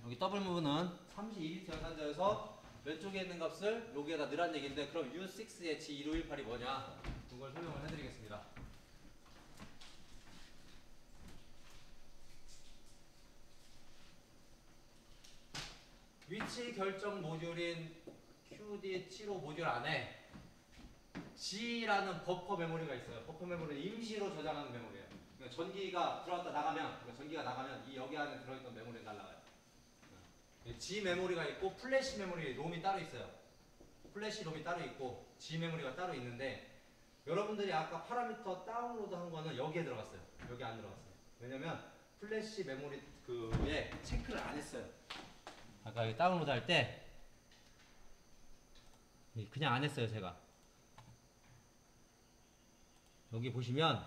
여기 더블 무브는 32비트 연산자여서 왼쪽에 있는 값을 여기에다 넣으란 얘기인데, 그럼 U6의 G1518이 뭐냐? 그걸 설명을 해드리겠습니다. 위치 결정 모듈인 QD75 모듈 안에 G라는 버퍼 메모리가 있어요. 버퍼 메모리는 임시로 저장하는 메모리예요. 그러니까 전기가 들어왔다 나가면, 그러니까 전기가 나가면 이 여기 안에 들어있던 메모리가 날아가요. G 메모리가 있고 플래시 메모리 롬이 따로 있어요. 플래시 롬이 따로 있고 G 메모리가 따로 있는데, 여러분들이 아까 파라미터 다운로드 한 거는 여기에 들어갔어요. 여기 안 들어갔어요. 왜냐면 플래시 메모리 그에 체크를 안 했어요. 아까 여기 다운로드 할 때 그냥 안 했어요. 제가 여기 보시면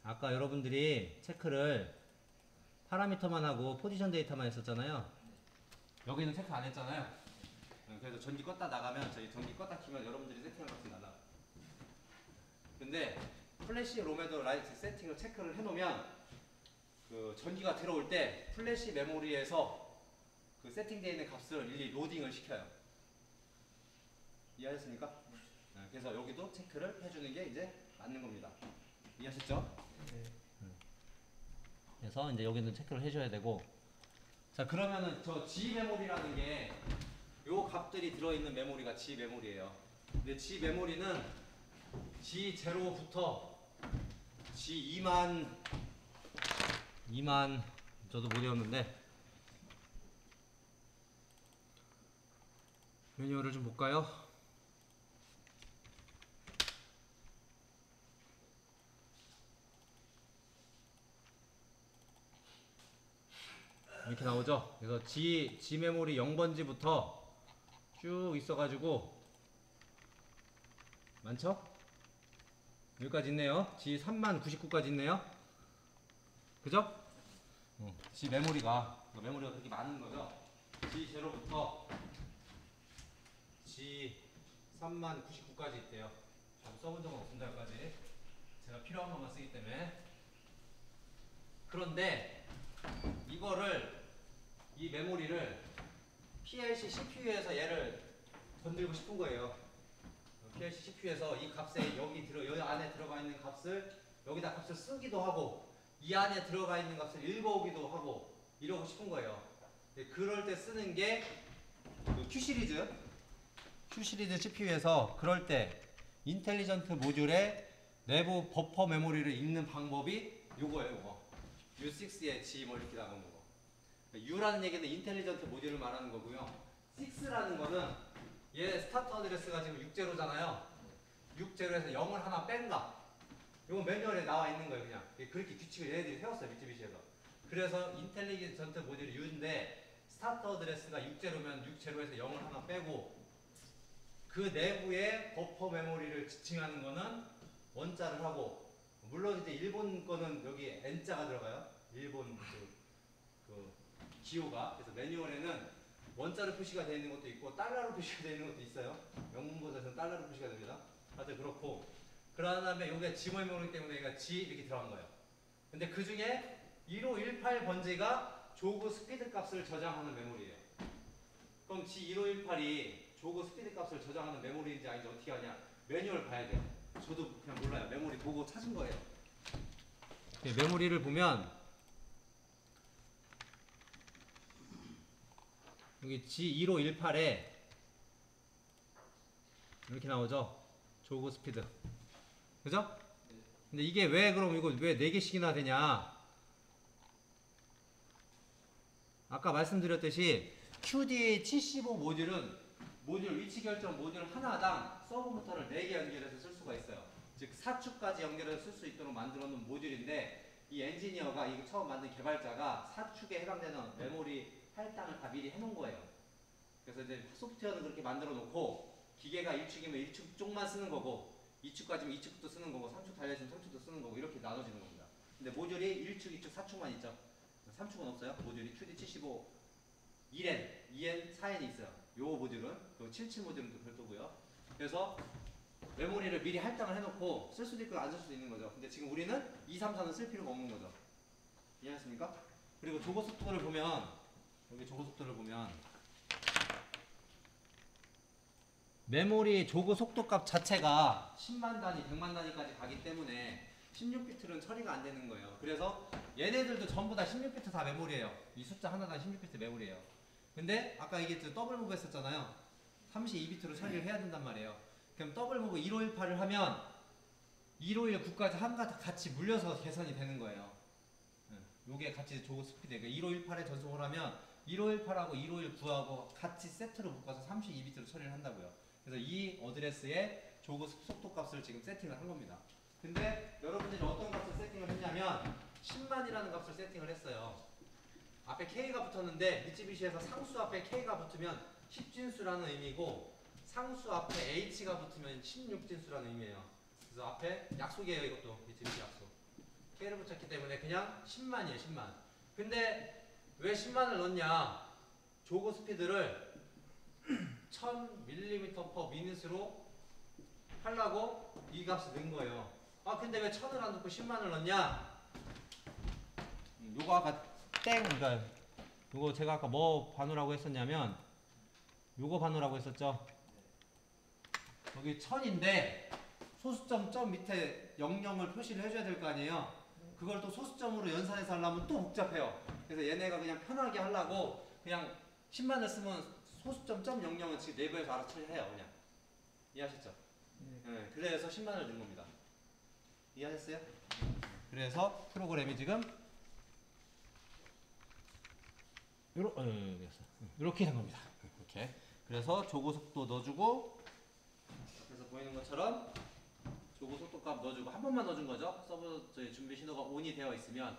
아까 여러분들이 체크를 파라미터만 하고 포지션 데이터만 했었잖아요. 여기는 체크 안 했잖아요. 그래서 전기 껐다 나가면, 저희 전기 껐다 키면 여러분들이 세팅한 값이 날아가요. 근데 플래시 롬에도 라이트 세팅을 체크를 해놓으면 그 전기가 들어올 때 플래시 메모리에서 그 세팅되어 있는 값을 일일이 로딩을 시켜요. 이해하셨습니까? 네, 그래서 여기도 체크를 해주는 게 이제 맞는 겁니다. 이해하셨죠? 네. 그래서 이제 여기는 체크를 해줘야 되고, 자 그러면은 저 G 메모리라는 게 요 값들이 들어있는 메모리가 G 메모리예요. 근데 G 메모리는 G0부터 G2만 저도 못 외웠는데, 매뉴얼을 좀 볼까요? 이렇게 나오죠? 그래서 G 메모리 0번지부터 쭉 있어가지고 많죠? 여기까지 있네요. G 3099까지 있네요. 그죠? G 메모리가 그렇게 많은 거죠. G0부터 G 3099까지 있대요. 저도 써본 적은 없습니다. 여기까지 제가 필요한 것만 쓰기 때문에. 그런데 이 메모리를 PLC CPU에서 얘를 건들고 싶은 거예요. PLC CPU에서 이 값에 여기 안에 들어가 있는 값을 여기다 값을 쓰기도 하고, 이 안에 들어가 있는 값을 읽어오기도 하고 이러고 싶은 거예요. 그럴 때 쓰는 게 Q 시리즈 CPU에서 그럴 때 인텔리전트 모듈의 내부 버퍼 메모리를 읽는 방법이 요거예요. 요거 U6의 G 뭐 이렇게 나오는 거. U라는 얘기는 인텔리전트 모듈을 말하는 거고요. 6라는 거는 얘 스타트 어드레스가 지금 60잖아요. 60에서 0을 하나 뺀가. 이건 매뉴얼에 나와 있는 거예요. 그냥 그렇게 규칙을 얘네들이 세웠어요. 미쯔비시에서. 그래서 인텔리전트 모듈이 U인데 스타트 어드레스가 60면 60에서 0을 하나 빼고, 그 내부에 버퍼 메모리를 지칭하는 거는 원자를 하고, 물론 이제 일본 거는 여기 N자가 들어가요. 일본 그 기호가. 그래서 매뉴얼에는 원자로 표시가 되어 있는 것도 있고 달러로 표시가 되어 있는 것도 있어요. 영문보다는 달러로 표시가 됩니다. 하여튼 그렇고, 그런 다음에 이게 G 메모리 때문에 얘가 G 이렇게 들어간 거예요. 근데 그 중에 1518 번지가 조그 스피드 값을 저장하는 메모리예요. 그럼 G1518이 조그 스피드 값을 저장하는 메모리인지 아닌지 어떻게 하냐? 매뉴얼 봐야 돼요. 저도 그냥 몰라요. 메모리 보고 찾은 거예요. 메모리를 보면 여기 G1518에 이렇게 나오죠? 조그 스피드. 그죠? 근데 이게 왜 그럼 이거 왜 4개씩이나 되냐? 아까 말씀드렸듯이 QD75 모듈 위치 결정 모듈 하나당 서브 모터를 4개 연결해서 쓸 수가 있어요. 즉 4축까지 연결해서 쓸 수 있도록 만들어 놓은 모듈인데, 이 엔지니어가 이거 처음 만든 개발자가 4축에 해당되는 메모리 할당을 다 미리 해놓은 거예요. 그래서 이제 소프트웨어는 그렇게 만들어 놓고, 기계가 1축이면 1축 쪽만 쓰는 거고, 2축까지면 2축도 쓰는 거고, 3축 달려있으면 3축도 쓰는 거고, 이렇게 나눠지는 겁니다. 근데 모듈이 1축, 2축, 4축만 있죠. 3축은 없어요. 모듈이 QD75 2N, 2N, 4N이 있어요. 요 모듈은. 그 77 모듈은 또 별도고요. 그래서 메모리를 미리 할당을 해놓고 쓸 수도 있고 안 쓸 수도 있는 거죠. 근데 지금 우리는 2, 3, 4는 쓸 필요가 없는 거죠. 이해하십니까? 그리고 조거 속도를 보면 여기 조거 속도를 보면 메모리 조거 속도 값 자체가 10만 단위, 100만 단위까지 가기 때문에 16비트는 처리가 안 되는 거예요. 그래서 얘네들도 전부 다 16비트 다 메모리예요. 이 숫자 하나당 16비트 메모리예요. 근데 아까 이게 더블 무브 했었잖아요. 32비트로 처리를 해야 된단 말이에요. 그럼 더블 무브 1518을 하면 1519까지 같이 물려서 계산이 되는 거예요. 요게 같이 조거 스피드. 그러니까 1518에 전송을 하면 1518하고 1519하고 같이 세트로 묶어서 32비트로 처리를 한다고요. 그래서 이 어드레스에 조거 속도 값을 지금 세팅을 한 겁니다. 근데 여러분들이 어떤 값을 세팅을 했냐면 10만이라는 값을 세팅을 했어요. 앞에 K가 붙었는데 미쯔비시에서 상수 앞에 K가 붙으면 10진수라는 의미고 상수 앞에 H가 붙으면 16진수라는 의미예요. 그래서 앞에 약속이에요. 이것도 미쯔비시 약속. K를 붙였기 때문에 그냥 10만이에요. 10만. 근데 왜 10만을 넣냐? 조거 스피드를 1000mm/min으로 하려고 이 값을 넣은 거예요. 아 근데 왜 1000을 안 넣고 10만을 넣냐? 요거 아까 그러니까 요거 제가 아까 뭐 반우라고 했었냐면 요거 반우라고 했었죠. 여기 1000인데 소수점 점 밑에 00을 표시를 해줘야 될 거 아니에요. 그걸 또 소수점으로 연산해서 하려면 또 복잡해요. 그래서 얘네가 그냥 편하게 하려고 그냥 10만을 쓰면 소수점 점 00은 지금 네이버에서 알아서 처리해요. 그냥 이해하셨죠? 네. 그래서 10만을 넣은 겁니다. 이해하셨어요? 그래서 프로그램이 지금 이렇게 된 겁니다. 이렇게. 그래서 조고 속도 넣어주고 옆에서 보이는 것처럼 조고 속도 값 넣어주고 한 번만 넣어준 거죠. 서버 저희 준비 신호가 ON이 되어 있으면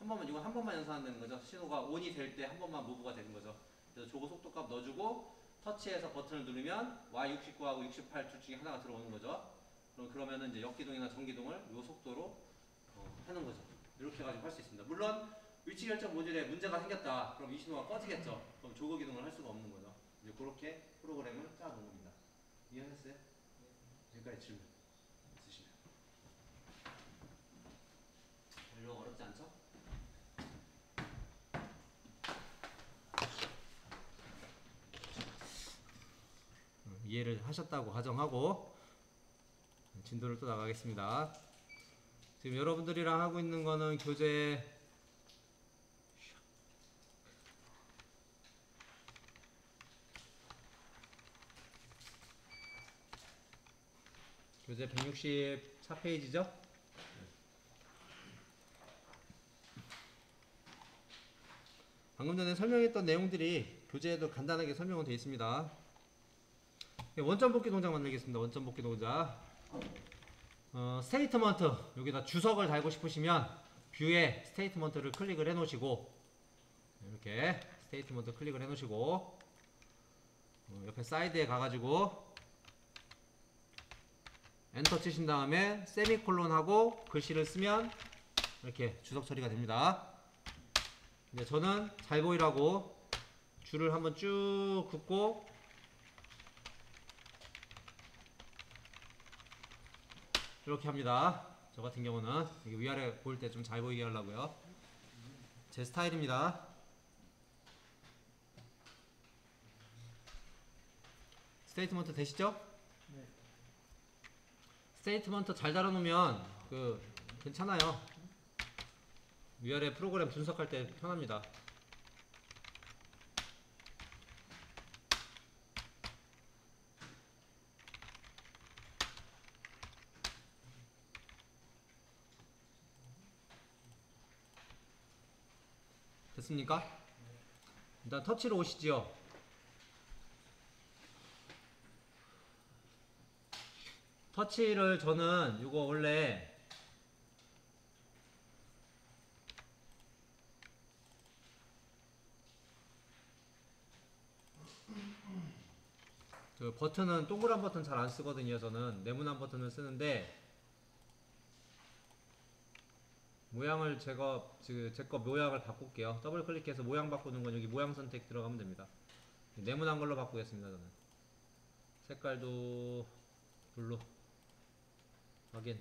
이건 한 번만 연산되는 거죠. 신호가 ON이 될 때 한 번만 무브가 되는 거죠. 그래서 조고 속도 값 넣어주고 터치해서 버튼을 누르면 Y69하고 68 둘 중에 하나가 들어오는 거죠. 그러면은 이제 역기동이나 전기동을 이 속도로 하는 거죠. 이렇게 해가지고 할 수 있습니다. 물론 위치 결정 모듈에 문제가 생겼다. 그럼 이 신호가 꺼지겠죠. 그럼 조거 기동을 할 수가 없는 거죠. 이제 그렇게 프로그램을 짜 놓은 겁니다. 이해하셨어요? 여기까지 질문 있으시면. 별로 어렵지 않죠? 이해를 하셨다고 가정하고 진도를 또 나가겠습니다. 지금 여러분들이랑 하고 있는 거는 교재 교재 164페이지죠? 방금 전에 설명했던 내용들이 교재에도 간단하게 설명은 되어 있습니다. 원점 복귀 동작 만들겠습니다. 원점 복귀 동작. 스테이트먼트 여기다 주석을 달고 싶으시면 뷰에 스테이트먼트를 클릭을 해 놓으시고 이렇게 스테이트먼트 클릭을 해 놓으시고 옆에 사이드에 가가지고 엔터 치신 다음에 세미콜론 하고 글씨를 쓰면 이렇게 주석 처리가 됩니다. 이제 저는 잘 보이라고 줄을 한번 쭉 긋고 이렇게 합니다. 저 같은 경우는 이게 위아래 보일 때 좀 잘 보이게 하려고요. 제 스타일입니다. 스테이트먼트 되시죠? 네. 스테이트먼트 잘 달아놓으면 괜찮아요. 위아래 프로그램 분석할 때 편합니다. 됐습니까? 일단 터치로 오시지요. 터치를 저는 이거 원래 버튼은 동그란 버튼 잘 안 쓰거든요. 저는 네모난 버튼을 쓰는데 모양을 제 거 모양을 바꿀게요. 더블 클릭해서 모양 바꾸는 건 여기 모양 선택 들어가면 됩니다. 네모난 걸로 바꾸겠습니다. 저는 색깔도 블루 확인.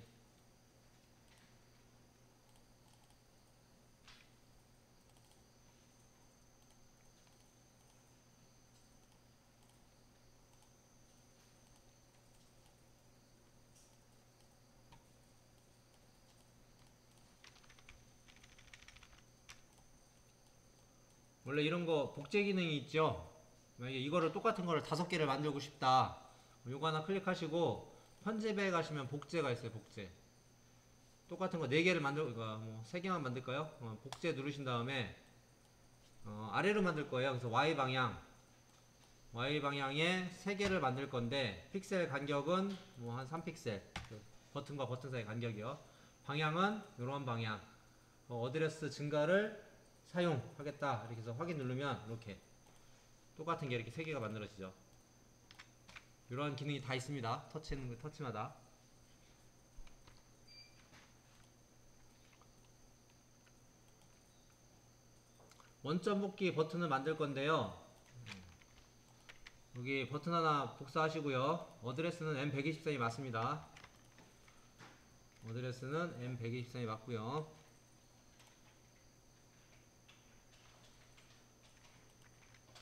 원래 이런 거 복제 기능이 있죠. 만약에 이거를 똑같은 거를 5개를 만들고 싶다. 요거 하나 클릭하시고 편집에 가시면 복제가 있어요. 복제. 똑같은 거 4개를 그러니까 뭐 3개만 만들까요? 복제 누르신 다음에 아래로 만들 거예요. 그래서 Y 방향에 3개를 만들 건데 픽셀 간격은 뭐 한 3픽셀. 버튼과 버튼 사이 간격이요. 방향은 이런 방향. 어드레스 증가를 사용하겠다. 이렇게 해서 확인 누르면 이렇게 똑같은 게 이렇게 3개가 만들어지죠. 이런 기능이 다 있습니다. 터치마다. 원점 복귀 버튼을 만들 건데요. 여기 버튼 하나 복사하시고요. 어드레스는 M123이 맞습니다. 어드레스는 M123이 맞고요.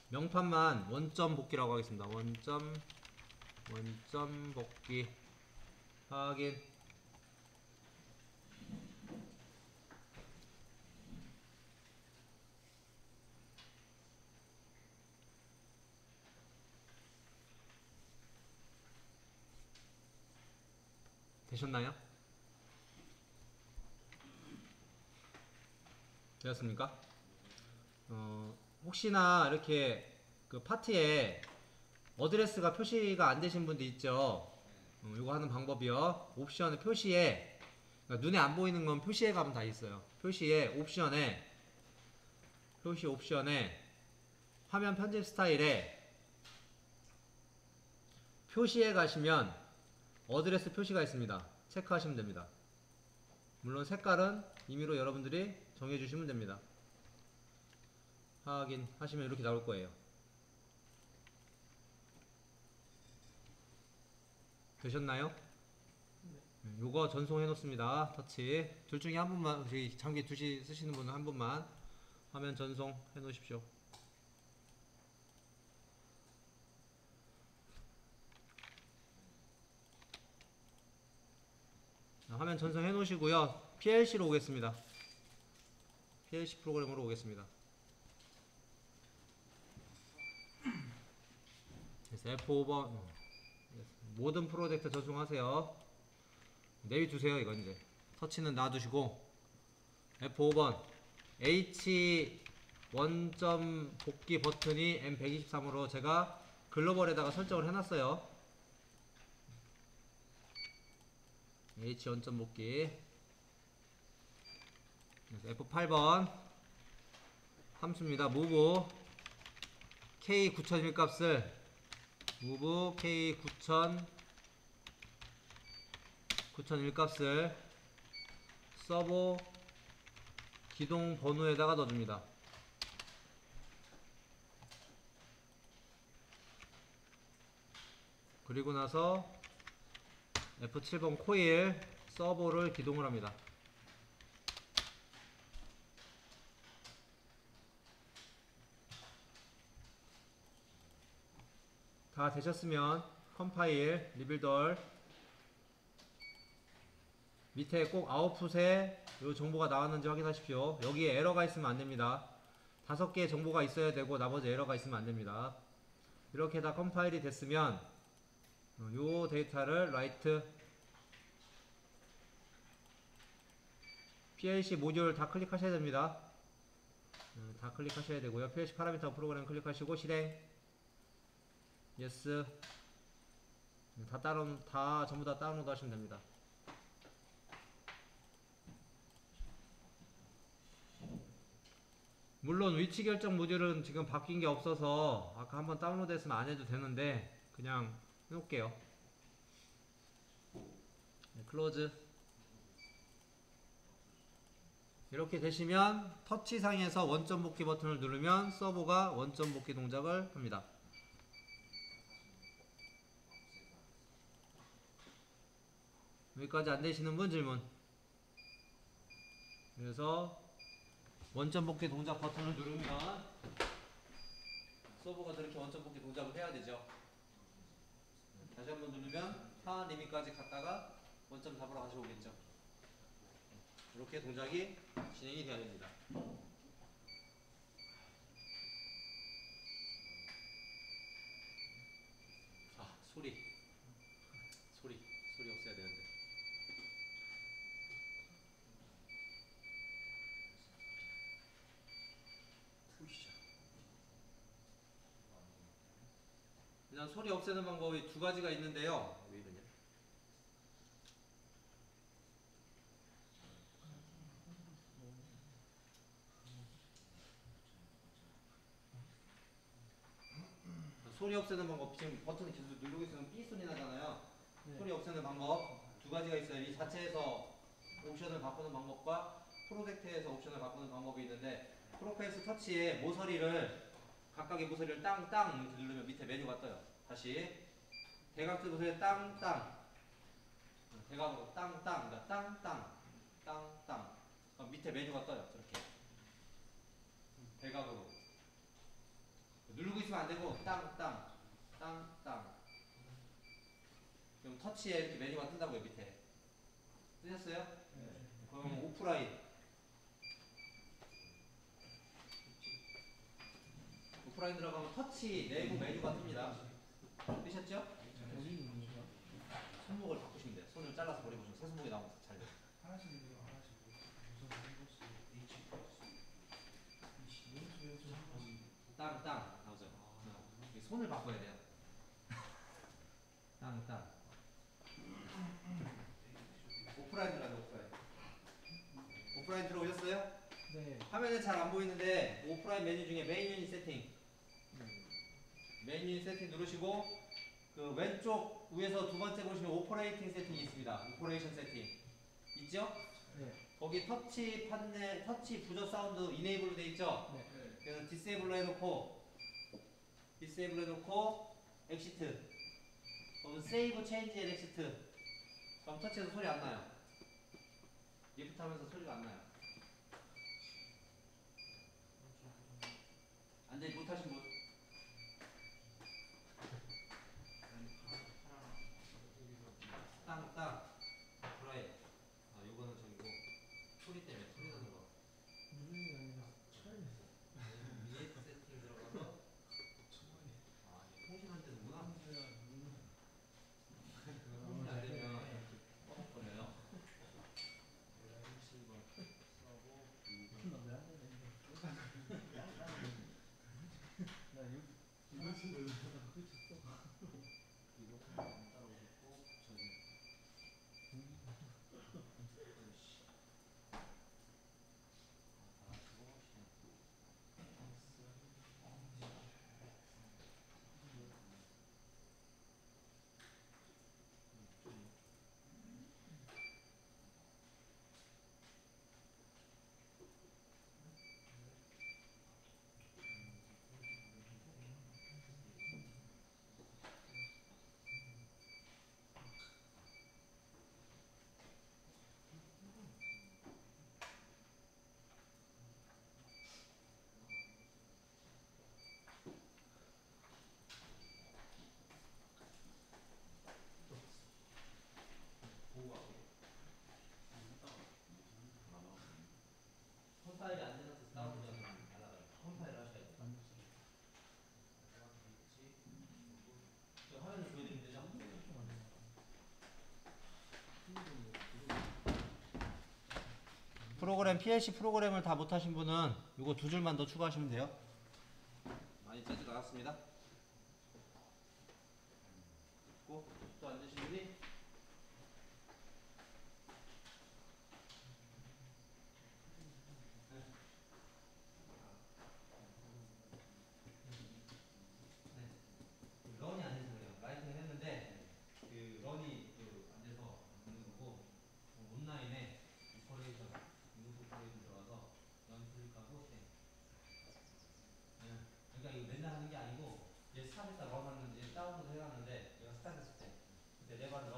명판만 원점 복귀라고 하겠습니다. 원점 복귀 확인. 되셨나요? 되었습니까? 혹시나 이렇게 그 파트에 어드레스가 표시가 안 되신 분도 있죠. 이거 하는 방법이요. 옵션의 표시에, 그러니까 눈에 안 보이는 건 표시에 가면 다 있어요. 표시 옵션에 화면 편집 스타일에 표시에 가시면 어드레스 표시가 있습니다. 체크하시면 됩니다. 물론 색깔은 임의로 여러분들이 정해주시면 됩니다. 확인하시면 이렇게 나올 거예요. 되셨나요? 요거 전송해 놓습니다. 터치 둘 중에 한 분만, 장기 2시 쓰시는 분은 한 분만 화면 전송해 놓으십시오. 화면 전송해 놓으시고요. PLC로 오겠습니다. PLC 프로그램으로 오겠습니다. 그래서 F5번 모든 프로젝트 전송하세요. 내비 두세요. 이건 이제 터치는 놔두시고 F5번 H 원점 복귀 버튼이 M123으로 제가 글로벌에다가 설정을 해놨어요. H 원점 복귀. F8번 함수입니다. move K9001 값을 move K9001 값을 서버 기동 번호에다가 넣어줍니다. 그리고 나서 F7번 코일 서버를 기동을 합니다. 다 되셨으면 컴파일 리빌더 밑에 꼭 아웃풋에 요 정보가 나왔는지 확인하십시오. 여기에 에러가 있으면 안됩니다. 5개의 정보가 있어야 되고 나머지 에러가 있으면 안됩니다. 이렇게 다 컴파일이 됐으면 요 데이터를 라이트 PLC 모듈 다 클릭하셔야 됩니다. 다 클릭하셔야 되고요. PLC 파라미터 프로그램 클릭하시고 실행 예스. 다 전부 다 다운로드 하시면 됩니다. 물론 위치 결정 모듈은 지금 바뀐 게 없어서 아까 한번 다운로드 했으면 안 해도 되는데 그냥 해놓을게요. 클로즈. 이렇게 되시면 터치상에서 원점 복귀 버튼을 누르면 서버가 원점 복귀 동작을 합니다. 여기까지 안 되시는 분 질문. 그래서 원점 복귀 동작 버튼을 누르면 서버가 저렇게 원점 복귀 동작을 해야 되죠. 다시 한번 누르면 하한 리밋까지 갔다가 원점 잡으러 다시 오겠죠. 이렇게 동작이 진행이 되어야 됩니다. 소리 없애야 되는데. 푸시죠. 일단 소리 없애는 방법이 두 가지가 있는데요. 왜 이러냐? 소리 없애는 방법, 지금 버튼 계속 누르고 있으면 삐 소리 나잖아요. 네. 소리 없애는 방법 두 가지가 있어요. 이 자체에서 옵션을 바꾸는 방법과 프로젝트에서 옵션을 바꾸는 방법이 있는데, 프로페이스 터치에 모서리를 각각의 모서리를 땅땅 이렇게 누르면 밑에 메뉴가 떠요. 다시 대각선 모서리 땅땅, 대각으로 땅땅, 그러니까 땅땅. 그럼 밑에 메뉴가 떠요. 이렇게 대각으로 누르고 있으면 안 되고 땅땅. 그럼 터치에 이렇게 메뉴가 뜬다고요. 밑에 뜨셨어요? 네. 그럼 오프라인 들어가면 터치 내부 메뉴가 뜹니다. 뜨셨죠? 여기 있는 거야? 손목을 바꾸시면 돼요. 손을 잘라서 버리고 새 손목이 나오면 잘 돼요. 하나씩 해요, 하나씩. 우선 헬버스 H 땅 나오죠. 손을 바꿔야 돼요. 땅 오프라인 들어가요. 오프라인 들어오셨어요? 네. 화면은 잘 안 보이는데 오프라인 메뉴 중에 메인 유닛 세팅, 메인 유닛 세팅 누르시고 그 왼쪽 위에서 두 번째 보시면 오퍼레이팅 세팅이 있습니다. 오퍼레이션 세팅 있죠? 네. 거기 터치 판넬, 터치 부저 사운드 이네이블로 돼 있죠? 네. 그래서 디세이블로 해놓고 엑시트. 그럼 세이브 체인지 앤 엑시트. 그럼 터치해서 소리 안 나요. 리프트 하면서 소리가 안 나요. 완전히 못하신 분. 땅. 브라이. 요거는 저기고. 소리 때문에 소리 나는 거. 누르는 게 아니라 쳐야 돼. 위에 세팅 들어가서. 이게 통신할 때는구나. 통신 안 되면 꺼져요. 나왜 안 되는데? 나 이거 쳤어. 이거 따라오셨고 저기. 홈파일이 안 되는 다운로드는 달라요. 홈파일 하셔야 돼요. 저 화면을 보여드리면 되죠? 프로그램, PLC 프로그램을 다 못하신 분은 이거 두 줄만 더 추가하시면 돼요. 많이 짜지 나갔습니다. 또 안 되신 분이 런이 안 돼서 그래요. 라이팅을 했는데 그 런이 안 돼서 안 되는 거고, 온라인에 오퍼레이션, 윈도우 오퍼레이션 들어가서 런 클릭하고 땡. 그러니까 이거 맨날 하는 게 아니고 얘 스타트에서 런 하는지 다운로드 해놨는데 얘가 스타트했을 때 그때 레바를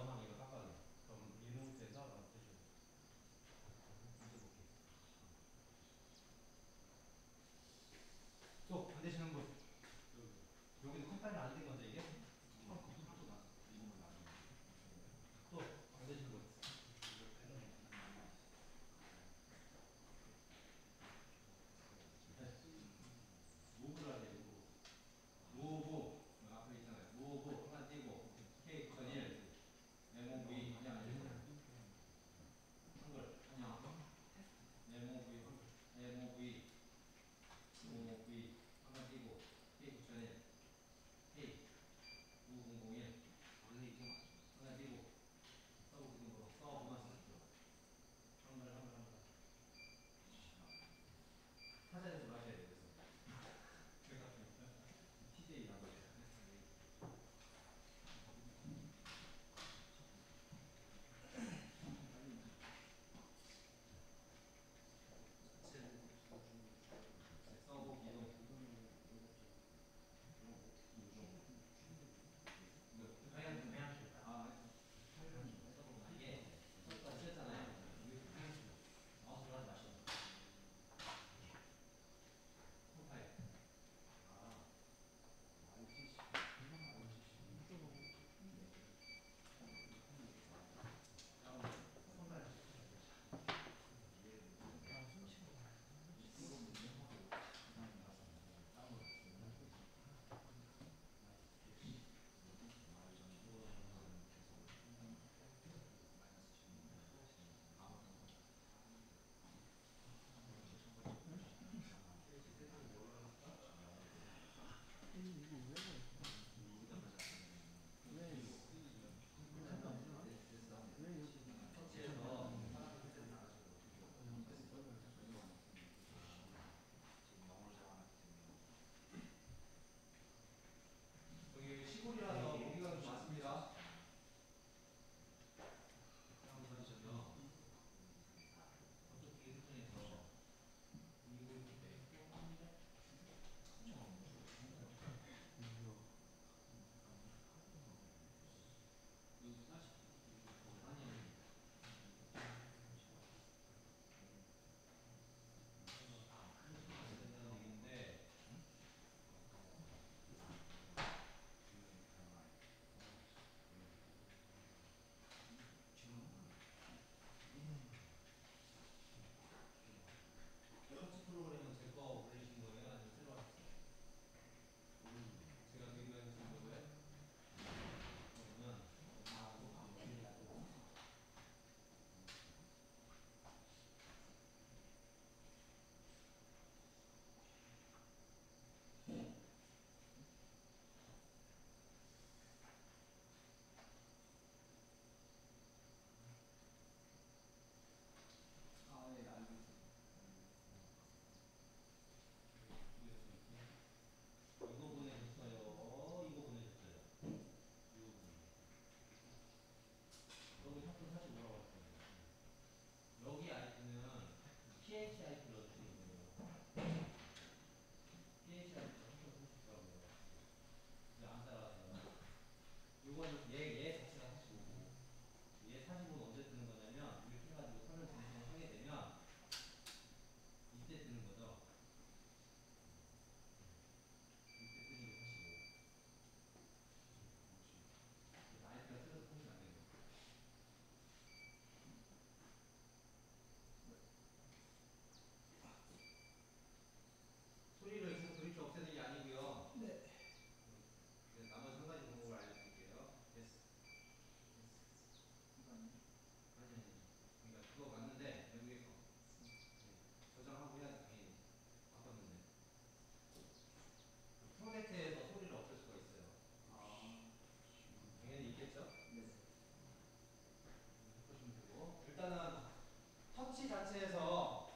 자체에서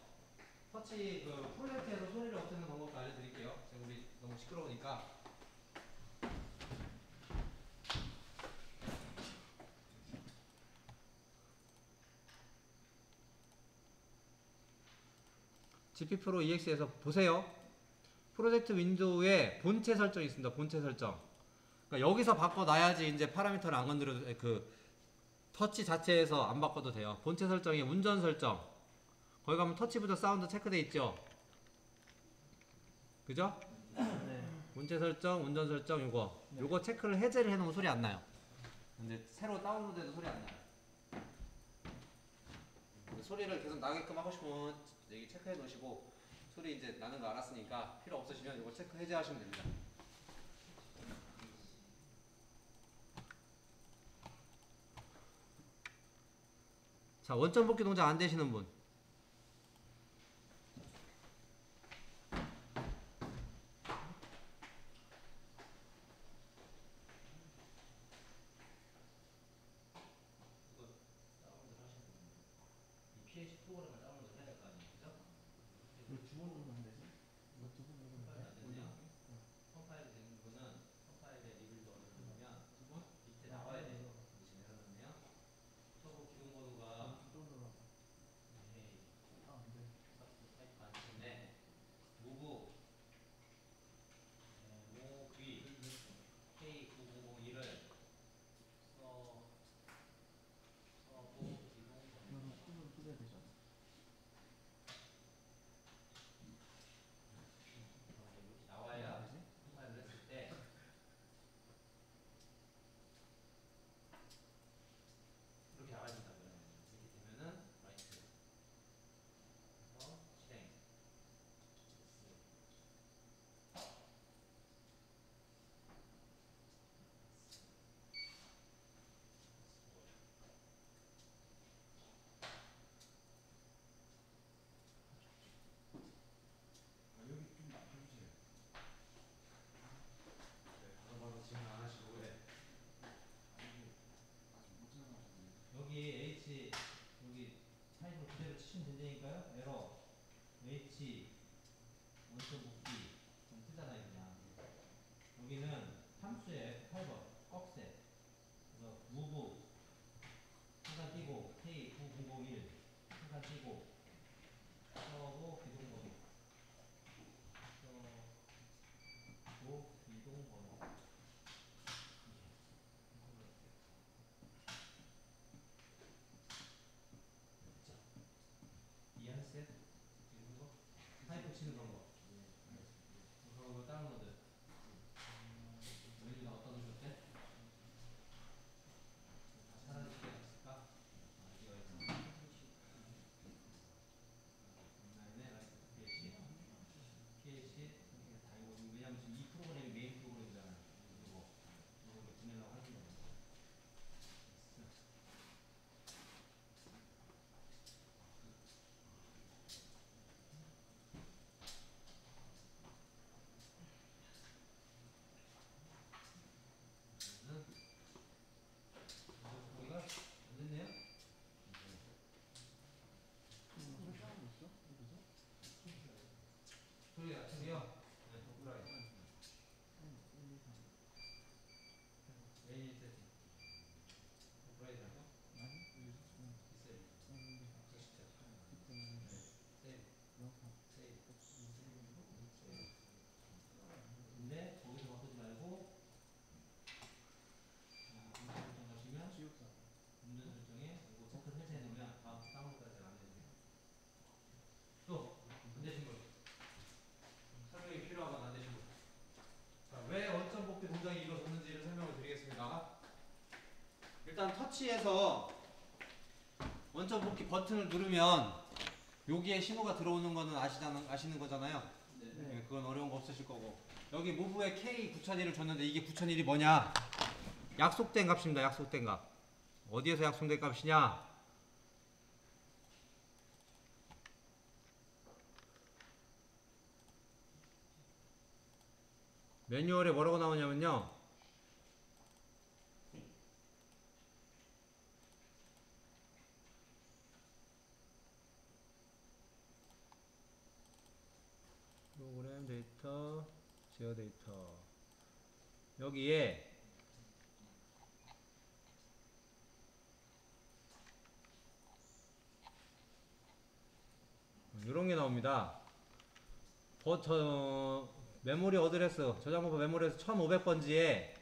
터치 그 프로젝트에서 소리를 없애는 방법도 알려드릴게요. 지금 우리 너무 시끄러우니까. GP 프로 EX에서 보세요. 프로젝트 윈도우에 본체 설정이 있습니다. 본체 설정. 그러니까 여기서 바꿔놔야지 이제 파라미터를 안 건드려도 그 터치 자체에서 안 바꿔도 돼요. 본체 설정이 운전 설정. 거기 가면 터치부터 사운드 체크돼 있죠. 그죠? 네. 본체 설정, 운전 설정 요거. 네. 요거 체크를 해제를 해놓으면 소리 안 나요. 근데 새로 다운로드해도 소리 안 나요. 소리를 계속 나게끔 하고 싶으면 여기 체크해 놓으시고 소리 이제 나는 거 알았으니까 필요 없으시면 이거 체크 해제하시면 됩니다. 자, 원점 복귀 동작 안 되시는 분. PH 프로그램을 다운로드 해야 될 거 아니에요, 그죠? 왜 두번 누르면 안 되지? 이거 두번 누르면 컴파일 안 돼? 되네요. 컴파일 된 부분은 컴파일의 리빌더를 누르면 밑에 나와야 돼요. 다시 내려놓으면 서버 기본 번호가 또 눌러봐. 에이, 아, 안 돼. 타이프 안 치네. 무브 모귀 K9002를 서부 기동 그러면 번호 쿨을 끄게 되잖아. 이렇게 나와야 컴파일을 했을 때 이렇게 나와야 된다고요. 이렇게 되면은 라이트 그래서 실행 여기 좀 낮춰주세요. 바로 지금 안 하시고 왜? 이게 아직 못 지나가셨네요. 여기 H 여기 타입을 그대로 치시면 된다니까요. 에러 H 원점 복귀 좀 뜨잖아요 그냥. 여기는 함수에 F8번 꺽쇠 그래서 무브 한칸 띄고 K9001 한칸 띄고 서브 기동번호 서브 기동번호 이한셋 이런 거 타이പ്പ് 치는 방법 그거 다운로드 메뉴가 어떤 오셨대? 다 사라지게 했을까? 아 이거 있구나 온라인에 라이트 PLC 다 이거 왜냐면 지금 이 프로그램이 메인 프로그램이잖아요 이거 보내려고 하는 거예요 거기가 안 됐네요? 설정하고 있어? 여기서? 소리 낮추기요? 네, 더블라이 메인 세팅 더블라이라고? 아니, 여기서 지금 디셀 썼는데 시스템 그때는 세이브 명확한 세이브 없이 근데 거기서 바꾸지 말고 운전 설정 가시면 지옥사. 운전 설정에 이거 체크 해제해 놓으면 다음 다운로드까지 안 되는데 또 안 되신 분 설명이 필요하거나 안 되신 분 자, 왜 원점 복귀 동작이 이루어졌는지를 설명을 드리겠습니다. 일단 터치에서 원점 복귀 버튼을 누르면 여기에 신호가 들어오는 거는 아시는 거잖아요. 네, 그건 어려운 거 없으실 거고 여기 무브에 K9001을 줬는데 이게 9001이 뭐냐? 약속된 값입니다. 약속된 값. 어디에서 약속된 값이냐? 매뉴얼에 뭐라고 나오냐면요. 데이터, 제어 데이터. 여기에 이런 게 나옵니다. 메모리 어드레스, 저장고 메모리에서 1500번지에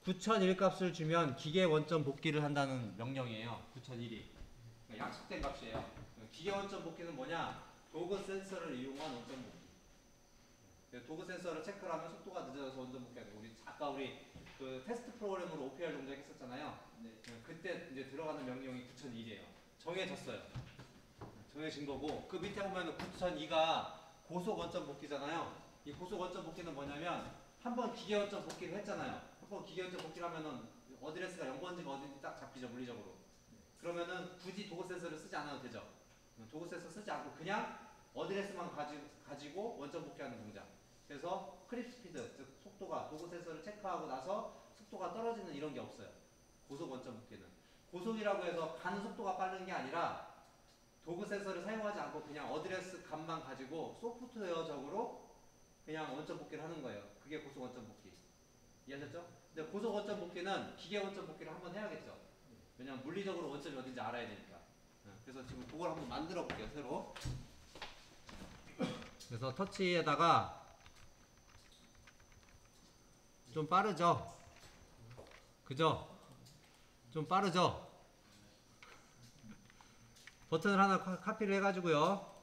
9001 값을 주면 기계 원점 복귀를 한다는 명령이에요. 9001이. 그러니까 약속된 값이에요. 기계 원점 복귀는 뭐냐? 도그 센서를 이용한 원점 복귀. 도그 센서를 체크를 하면 속도가 늦어져서 원점 복귀하는 거. 아까 우리 그 테스트 프로그램으로 OPR 동작했었잖아요. 네. 그때 이제 들어가는 명령이 9001이에요. 정해졌어요. 정해진 거고, 그 밑에 보면 9002가 고속 원점 복귀잖아요. 이 고속 원점 복귀는 뭐냐면 한번 기계 원점 복귀를 했잖아요. 한번 기계 원점 복귀를 하면은 어드레스가 0번지가 어딘지 딱 잡히죠, 물리적으로. 그러면은 굳이 도구 센서를 쓰지 않아도 되죠. 도구 센서 쓰지 않고 그냥 어드레스만 가지고 원점 복귀하는 동작. 그래서 크립 스피드, 즉 속도가 도구 센서를 체크하고 나서 속도가 떨어지는 이런 게 없어요. 고속 원점 복귀는. 고속이라고 해서 가는 속도가 빠른 게 아니라 도구 센서를 사용하지 않고 그냥 어드레스 값만 가지고 소프트웨어적으로 그냥 원점 복귀를 하는 거예요. 그게 고속 원점 복귀. 이해하셨죠? 근데 고속 원점 복귀는 기계 원점 복귀를 한번 해야겠죠. 왜냐면 물리적으로 원점이 어딘지 알아야 되니까. 그래서 지금 그걸 한번 만들어 볼게요, 새로. 그래서 터치에다가 좀 빠르죠? 그죠? 좀 빠르죠? 버튼을 하나 카피를 해가지고요.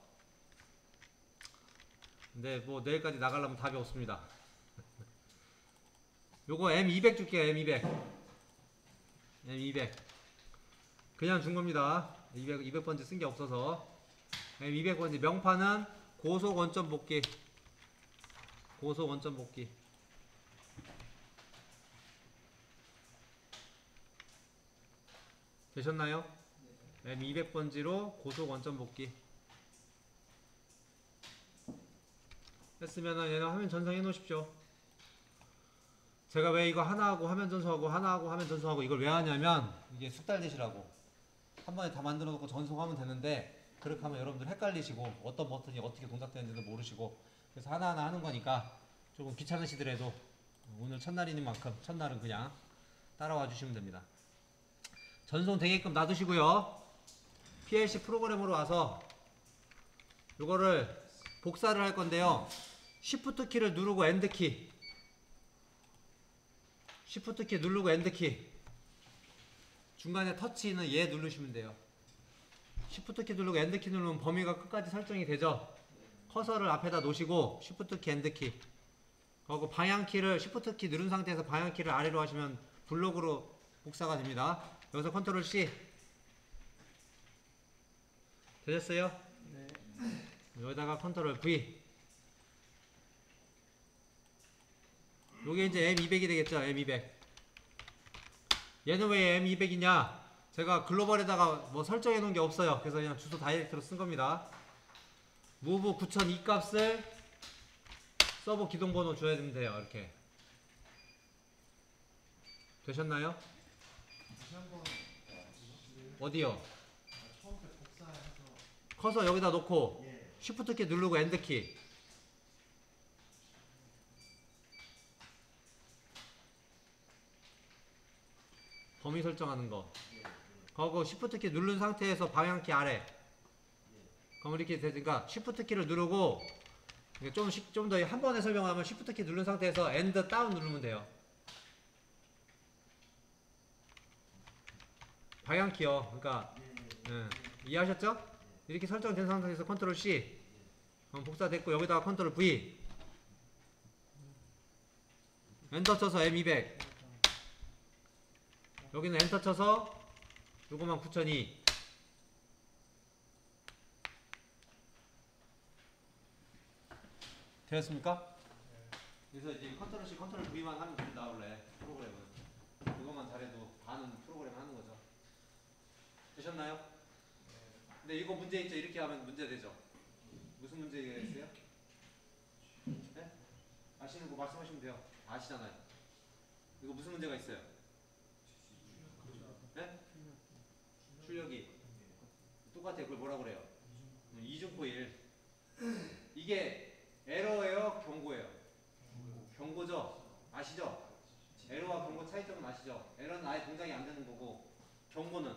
근데 뭐 내일까지 나가려면 답이 없습니다. 요거 M200 줄게요. M200 그냥 준 겁니다. 200번지 쓴 게 없어서. M200번지 명판은 고속 원점 복귀. 고속 원점 복귀. 되셨나요? M200번지로 고속 원점 복귀 했으면은 얘는 화면 전송해 놓으십시오. 제가 왜 이거 하나하고 화면 전송하고 하나하고 화면 전송하고 이걸 왜 하냐면 이게 숙달되시라고. 한 번에 다 만들어 놓고 전송하면 되는데 그렇게 하면 여러분들 헷갈리시고 어떤 버튼이 어떻게 동작되는지도 모르시고 그래서 하나하나 하는 거니까 조금 귀찮으시더라도 오늘 첫날이니 만큼 첫날은 그냥 따라와 주시면 됩니다. 전송 되게끔 놔두시고요. PLC 프로그램으로 와서 이거를 복사를 할 건데요. Shift 키를 누르고 End 키. Shift 키 누르고 End 키. 중간에 터치는 얘 누르시면 돼요. Shift 키 누르고 End 키 누르면 범위가 끝까지 설정이 되죠. 커서를 앞에다 놓으시고 Shift 키 End 키. 그리고 방향 키를 Shift 키 누른 상태에서 방향 키를 아래로 하시면 블록으로 복사가 됩니다. 여기서 컨트롤 C. 되셨어요? 네. 여기다가 컨트롤 V. 요게 이제 M200이 되겠죠. M200. 얘는 왜 M200이냐? 제가 글로벌에다가 뭐 설정해 놓은 게 없어요. 그래서 그냥 주소 다이렉트로 쓴 겁니다. move 9002 값을 서버 기동번호 줘야 되면 돼요. 이렇게. 되셨나요? 다시 한번 어디요? 처음부터 복사해서 커서 여기다 놓고 예. Shift 키 누르고 End 키. 범위 설정하는 거. 그리고 Shift 키 누른 상태에서 방향 키 아래. 그럼 이렇게 되니까 Shift 키를 누르고 좀 더 한 번에 설명하면 Shift 키 누른 상태에서 End 다운 누르면 돼요. 방향 키요. 그러니까 이해하셨죠? 이렇게 설정된 상태에서 컨트롤 C. 그럼 복사됐고 여기다가 컨트롤 V. 엔터 쳐서 M200. 여기는 엔터 쳐서 요거만 9002. 되었습니까? 그래서 이제 컨트롤 C, 컨트롤 V만 하면 된다 원래 프로그램은. 그것만 잘해도 반은 프로그램 하는 거죠. 되셨나요? 근데 이거 문제 있죠? 이렇게 하면 문제 되죠? 무슨 문제가 있어요? 네? 아시는 거 말씀하시면 돼요. 아시잖아요. 이거 무슨 문제가 있어요? 네? 출력이 똑같아요. 그걸 뭐라고 그래요? 이중포 1. 이게 에러예요? 경고예요? 동작이 안 되는 거고 경고는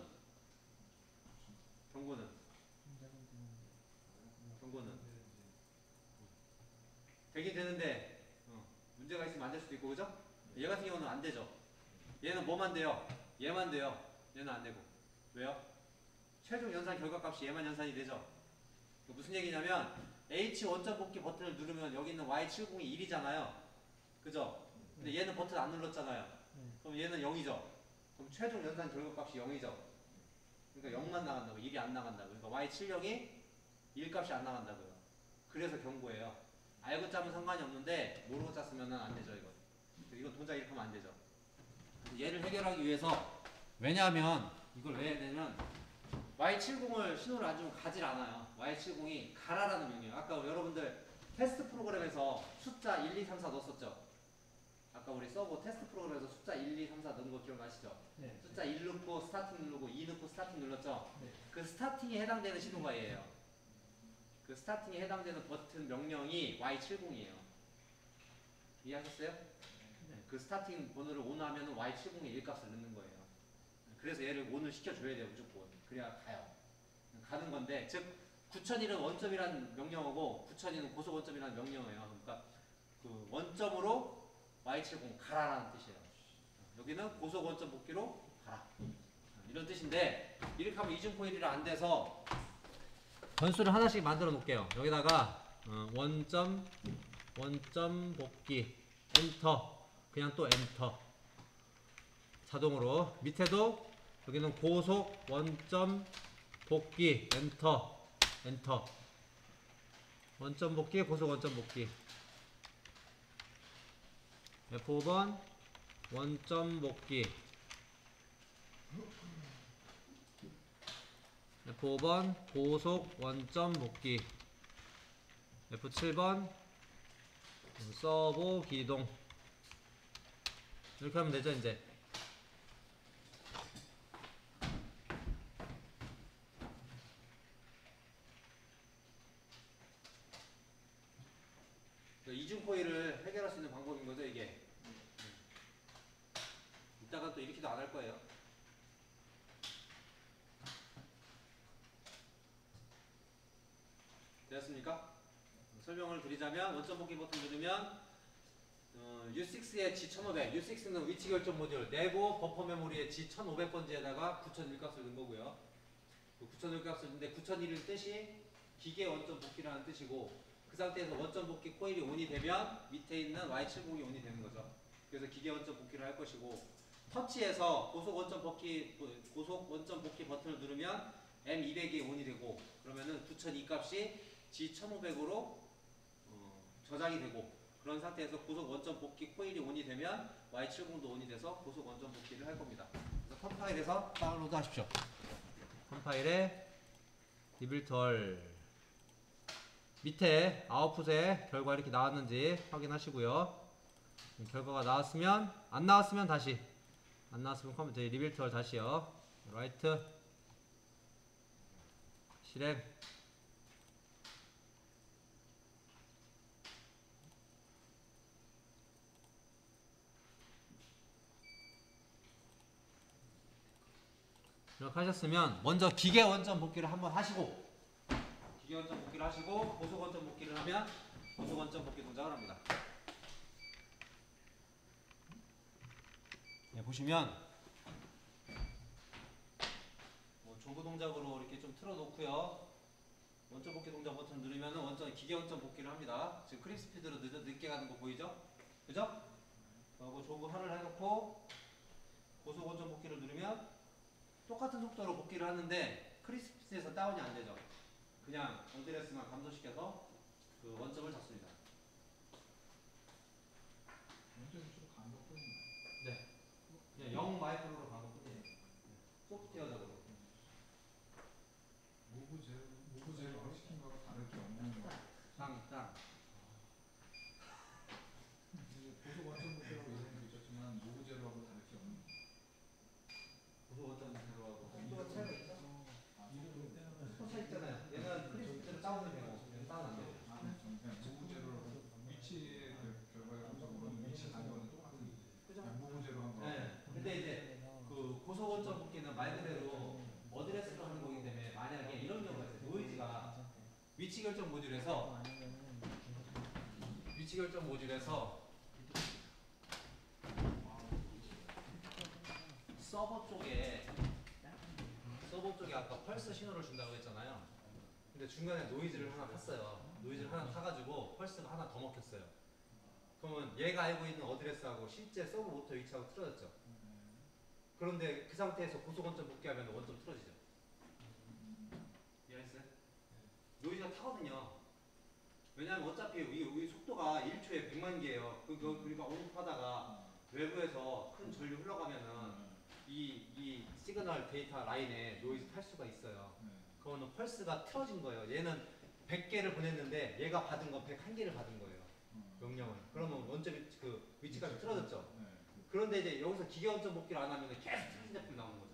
되긴 되는데 문제가 있으면 안 될 수도 있고 그죠? 얘 같은 경우는 안 되죠. 얘는 뭐만 돼요? 얘만 돼요. 얘는 안 되고. 왜요? 최종 연산 결과값이 얘만 연산이 되죠. 무슨 얘기냐면 H 원점 복귀 버튼을 누르면 여기 있는 Y70이 1이잖아요. 그죠? 근데 얘는 버튼 안 눌렀잖아요. 그럼 얘는 0이죠. 그럼 최종 연산 결과값이 0이죠. 그러니까 0만 나간다고. 1이 안 나간다고. 그러니까 Y70이 1값이 안 나간다고요. 그래서 경고예요. 알고 짜면 상관이 없는데 모르고 짰으면 안 되죠. 이건 동작 이렇게 하면 안 되죠. 얘를 해결하기 위해서 왜냐하면 이걸 왜 해야 되냐면 Y70을 신호를 안 주면 가질 않아요. Y70이 가라라는 명령이에요. 아까 여러분들 테스트 프로그램에서 숫자 1, 2, 3, 4 넣었었죠. 아까 우리 서버 테스트 프로그램에서 숫자 1, 2, 3, 4 넣은 거 기억나시죠? 네. 숫자 1 넣고 스타팅 누르고 2 넣고 스타팅 눌렀죠? 네. 그 스타팅에 해당되는 신호가 얘예요. 그 스타팅에 해당되는 버튼 명령이 Y70이에요. 이해하셨어요? 네. 그 스타팅 번호를 ON 하면 Y70의 1값을 넣는 거예요. 그래서 얘를 ON을 시켜줘야 돼요. 무조건. 그래야 가요. 가는 건데 즉 9001은 원점이라는 명령어고 9002는 고속 원점이라는 명령어예요. 그러니까 그 원점으로 Y70 가라라는 뜻이에요. 여기는 고속 원점 복귀로 가라. 이런 뜻인데 이렇게 하면 이중 코일이라 안 돼서 변수를 하나씩 만들어 놓을게요. 여기다가 원점 복귀 엔터 그냥 또 엔터 자동으로 밑에도 여기는 고속 원점 복귀 엔터 원점 복귀 고속 원점 복귀 F5번 원점 복귀 F5번 고속 원점 복귀 F7번 서버 기동 이렇게 하면 되죠 이제. 이중 코일을 해결할 수 있는 방법인 거죠 이게. 이따가 또 이렇게도 안 할 거예요. 되었습니까? 설명을 드리자면 원점 복귀 버튼 누르면 U6의 G1500, U6는 위치 결정 모듈, 내부 버퍼 메모리의 G1500번지에다가 9001값을 넣은 거고요. 그 9001값을 넣는데 9001의 뜻이 기계 원점 복귀라는 뜻이고 그 상태에서 원점 복귀 코일이 ON이 되면 밑에 있는 Y70이 ON이 되는 거죠. 그래서 기계 원점 복귀를 할 것이고 터치에서 고속 원점 복귀 버튼을 누르면 M200이 ON이 되고 그러면은 9002 값이 G1500으로 저장이 되고 그런 상태에서 고속 원점 복귀 코일이 ON이 되면 Y70도 ON이 돼서 고속 원점 복귀를 할 겁니다. 그래서 컴파일에서 다운로드 하십시오. 컴파일에 리빌털 밑에 아웃풋에 결과 이렇게 나왔는지 확인하시고요. 결과가 나왔으면 안 나왔으면 다시 안 나왔으면 컴퓨터 리빌털 다시요. 라이트 실행 이렇게 하셨으면 먼저 기계 원점 복귀를 한번 하시고 기계 원점 복귀를 하시고 고속 원점 복귀를 하면 고속 원점 복귀 동작을 합니다. 네, 보시면 조그 동작으로 이렇게 좀 틀어놓고요. 원점 복귀 동작 버튼 누르면 기계 원점 복귀를 합니다. 지금 크립 스피드로 늦게 가는 거 보이죠? 그죠? 그리고 조그 하를 해놓고 고속 원점 복귀를 누르면 똑같은 속도로 복귀를 하는데 크립 스피드에서 다운이 안 되죠. 그냥 어드레스만 감소시켜서 그 원점을 잡습니다. 원점이 주로 간 것뿐이에요. 네. 그냥 0 마이크로로 간 것뿐이에요. 소프트웨어적으로. 무브 제로로 시킨 거가 다를 게 없는 거. 땅. 고속 원점 복귀라고 예전에도 있었지만 무브 제로하고 다를 게 없는 거. 고속 원점 제로하고 속도가 차이가 있죠? 속도 차이 있잖아요. 얘는 크립 스피드로 다운이 되고 얘는 다운 안 돼요. 그냥 무브 제로로 위치의 결과에 의해서 위치 단위는 똑같은. 그죠? 무브 제로 한 거. 네. 근데 이제 그 위치 결정 모듈에서 아니면은 위치 결정 모듈에서 서버 쪽에 아까 펄스 신호를 준다고 했잖아요. 근데 중간에 노이즈를 하나 탔어요. 노이즈를 하나 타가지고 펄스가 하나 더 먹혔어요. 그러면 얘가 알고 있는 어드레스하고 실제 서버 모터 위치하고 틀어졌죠. 그런데 그 상태에서 고속 원점 복귀하면 원점 틀어지죠. 이해했어요? 노이즈가 타거든요. 왜냐면 어차피 이 속도가 1초에 100만 개예요. 그러니까 온입하다가 외부에서 큰 전류 흘러가면은 이 시그널 데이터 라인에 노이즈 탈 수가 있어요. 그거는 펄스가 틀어진 거예요. 얘는 100개를 보냈는데 얘가 받은 건 101개를 받은 거예요. 명령을. 그러면 원점이 그 위치까지 틀어졌죠. 그런데 이제 여기서 기계 원점 복귀를 안 하면 계속 틀린 제품이 나오는 거죠.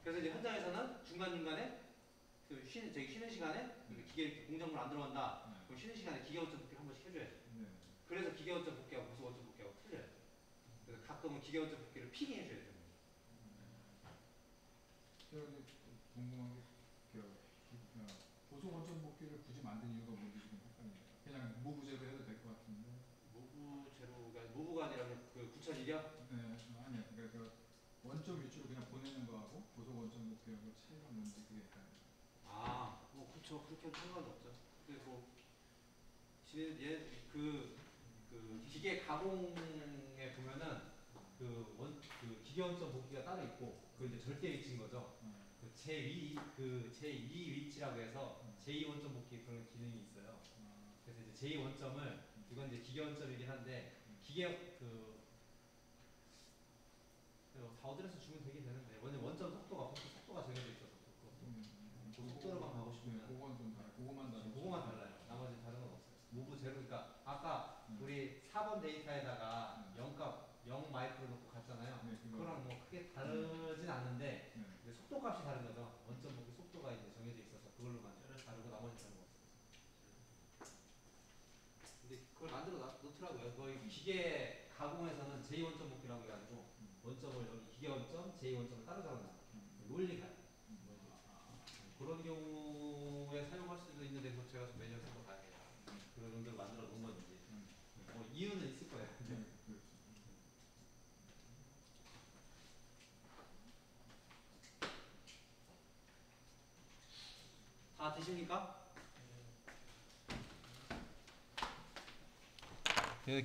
그래서 이제 현장에서는 중간중간에 쉬는 시간에 기계 공정물 안 들어간다. 그럼 쉬는 시간에 기계 원점 복귀를 한 번씩 해줘야죠. 그래서 기계 원점 복귀하고 고속 원점 복귀하고 틀려요. 그래서 가끔은 기계 원점 복귀를 피게 해줘야죠. 제가 이제 궁금한 게 고속 원점 복귀를 굳이 만든 이유가 뭔지 지금 헷갈립니다. 그냥 무부제로 해도 될 것 같은데. 무부가 아니라 그 9001이요? 네, 아니요. 그러니까 원점 위치로 그냥 보내는 거하고 고속 원점 복귀하고 차이가 뭔지 그게 헷갈려요. 뭐 그렇죠. 그렇게 상관없죠. 그리고 그 기계 가공에 보면은 그 기계 원점 복귀가 따로 있고 그 이제 절대 위치인 거죠. 그 제2 위치라고 해서 제2 원점 복귀 그런 기능이 있어요. 그래서 이제 제2 원점을 이건 이제 기계 원점이긴 한데 기계 다 어드레스 주면 되긴 되는데 원점 속도가 정해져 있어서 그 속도로만 가고 싶으면 그건 좀 다르고 그거만 달라요. 나머지 다른 건 없어요. 무브 제로 그러니까 아까 우리 4번 데이터에다가 0 마이크로 놓고 갔잖아요. 그거랑 뭐 크게 다르진 않는데 근데 속도값이 다른 거죠. 원점 복귀 속도가 이제 정해져 있어서 그걸로만 다르고 나머지 다른 거 없어요. 근데 그걸 만들어 놓더라고요. 거의 기계 가공에서는 제2 원점 복귀라고 해가지고 원점을 여기 기계 원점, 제2 원점을 따로 잡아놔요. 논리가 그런 경우에 사용할 수도 있는데 그거 제가 좀 매뉴얼 써서 봐야 돼요. 그런 정도로 만들어 놓은 건지 뭐 이유는 있을 거예요. 다 되십니까?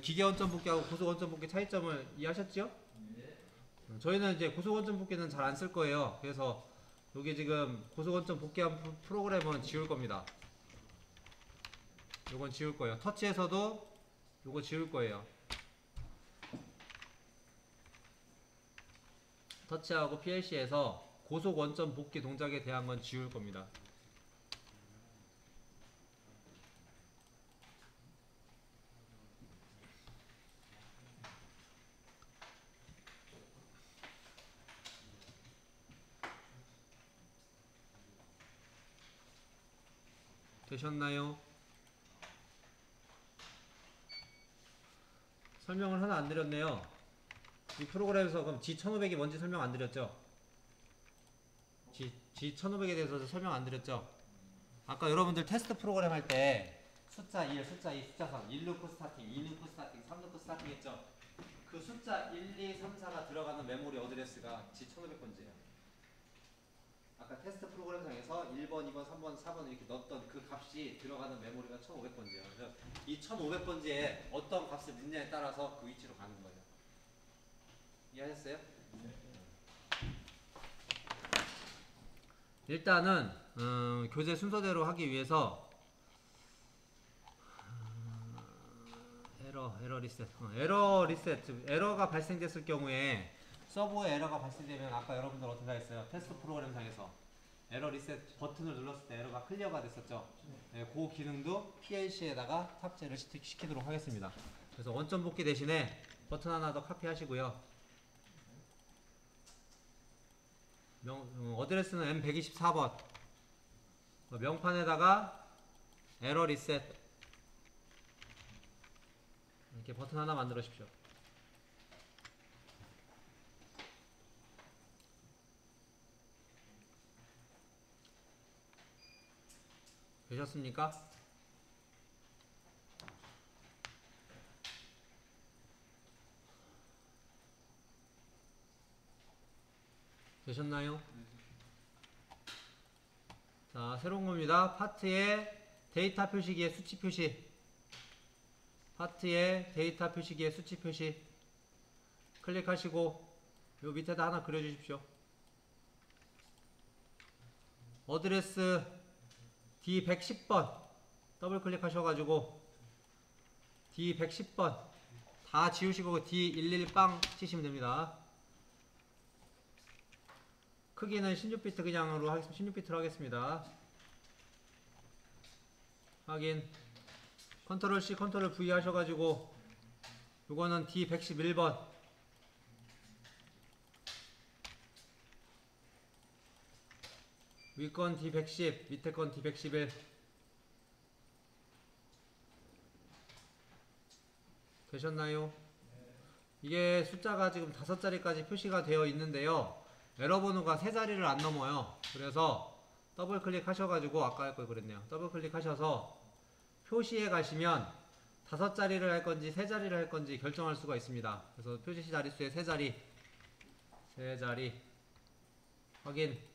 기계 원점 복귀하고 고속 원점 복귀 차이점을 이해하셨죠? 저희는 이제 고속 원점 복귀는 잘 안 쓸 거예요. 그래서 여기 지금 고속 원점 복귀한 프로그램은 지울 겁니다. 요건 지울 거예요. 터치에서도 요거 지울 거예요. 터치하고 PLC에서 고속 원점 복귀 동작에 대한 건 지울 겁니다. 되셨나요? 설명을 하나 안 드렸네요. 이 프로그램에서 그럼 G1500이 뭔지 설명 안 드렸죠? G1500에 대해서 설명 안 드렸죠? 아까 여러분들 테스트 프로그램 할 때 숫자 1, 숫자 2, 숫자 3, 1루프 스타팅, 2루프 스타팅, 3루프 스타팅 했죠? 그 숫자 1, 2, 3, 4가 들어가는 메모리 어드레스가 G1500번째예요. 아까 테스트 프로그램상에서 1번, 2번, 3번, 4번 이렇게 넣었던 그 값이 들어가는 메모리가 1500번째예요. 그래서 이 1500번째에 어떤 값을 넣느냐에 따라서 그 위치로 가는 거예요. 이해하셨어요? 일단은 교재 순서대로 하기 위해서 에러 리셋 에러가 발생됐을 경우에 서버에 에러가 발생되면 아까 여러분들 어떻게 하겠어요? 테스트 프로그램상에서 에러 리셋 버튼을 눌렀을 때 에러가 클리어가 됐었죠. 네, 그 기능도 PLC에다가 탑재를 시키도록 하겠습니다. 그래서 원점 복귀 대신에 버튼 하나 더 카피하시고요. 어드레스는 M124번 명판에다가 에러 리셋 이렇게 버튼 하나 만들어 주십시오. 되셨습니까? 되셨나요? 자, 새로운 겁니다. 파트의 데이터 표시기의 수치 표시. 파트의 데이터 표시기의 수치 표시. 클릭하시고 요 밑에다 하나 그려주십시오. 어드레스 D110번 더블 클릭하셔가지고 D110번 다 지우시고 D11빵 치시면 됩니다. 크기는 16비트 그냥으로 하겠습니다. 16비트로 하겠습니다. 확인. 컨트롤 C, 컨트롤 V 하셔가지고 요거는 D111번 위건 D110, 밑에 건 D111 되셨나요? 이게 숫자가 지금 5자리까지 표시가 되어 있는데요. 에러 번호가 3자리를 안 넘어요. 그래서 더블 클릭 하셔가지고 아까 할 걸 그랬네요. 더블 클릭 하셔서 표시에 가시면 5자리를 할 건지 3자리를 할 건지 결정할 수가 있습니다. 그래서 표시 자릿수의 3자리 확인.